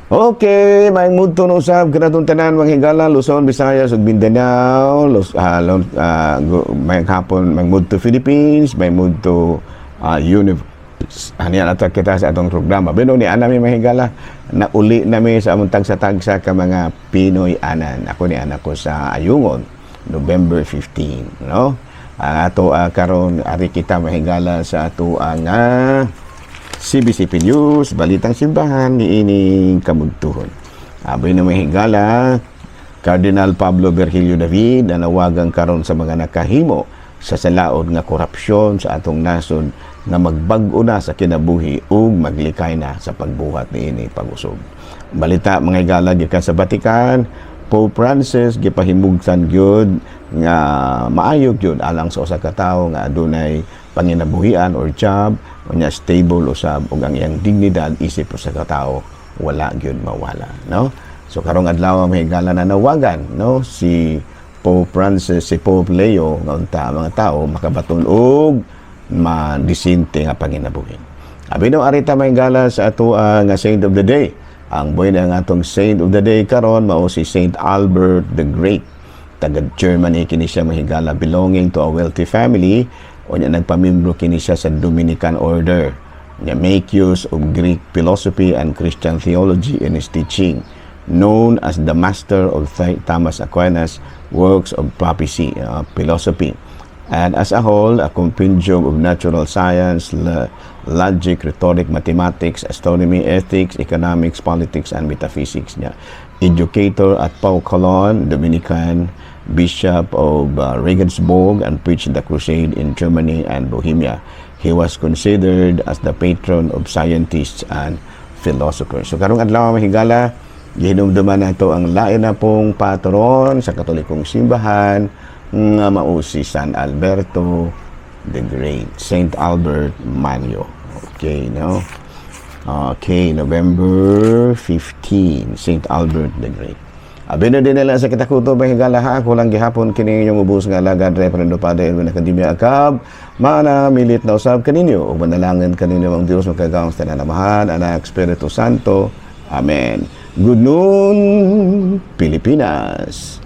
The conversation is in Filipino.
Okay, may mudto no usab kanatong tanan mga higala Luzon, Visayas ug Mindanao, may hapon may mudto Philippines, may mudto ano ato kita sa atong programa. Bino ni ana mi mahigala na uli nami sa among tagsa-tagsa ka mga Pinoy anan. Ako ni anak ko sa Ayungon, November 15, no? Ang ato karon ari kita mahigala sa ato ang CBCP News, Balitang Simbahan, niining kamugtuhon. Abay na may higala, Cardinal Pablo Virgilio David na nawagang karon sa mga nakahimo sa salaod nga korupsyon sa atong nasod na magbag-o na sa kinabuhi ug maglikay na sa pagbuhat niini pag-usog. Balita mga higala gikan sa Vatican, Pope Francis gipahimugtan gyud nga maayo gyud alang sa usa ka tawo nga adunay panginabuhian or job unya stable usab ug ang iyang dignidad isip sa katawo wala gyud mawala, no? So karong adlaw mahigala na nawagan, no, si Pope Francis, si Pope Leo nga unta mga tao makabaton og madisinte nga panginabuhi. Abi no arita mahigala sa ato nga Saint of the Day. Ang boy na nga atong Saint of the Day karon mao si Saint Albert the Great. Taga Germany kini siya mahigala, belonging to a wealthy family. O niya nagpamimbro kini siya sa Dominican Order. Niya make use of Greek philosophy and Christian theology in his teaching, known as the Master of Thomas Aquinas' works of papacy, philosophy. And as a whole, a compendium of natural science, logic, rhetoric, mathematics, astronomy, ethics, economics, politics, and metaphysics niya. Educator at Pau Colon, Dominican, Bishop of Regensburg, and preached the crusade in Germany and Bohemia. He was considered as the patron of scientists and philosophers. So karong adlaw mahigala, gihinumduman nato ang lain na pong patron sa Katolikong simbahan nga mao si San Alberto the Great, Saint Albert Manio. Okay, no? Okay, November 15, Saint Albert the Great. Abino din nila sa kitakuto mahigala ha, kulang gihapon kini yung ubos nga alagad Reverendo Padre Edwin Academia Akab, mana milit na usab kaninyo ug manalangin kaninyo ang Dios magkagaong sa tanamahan, Anak, Espiritu Santo. Amen. Good noon, Pilipinas.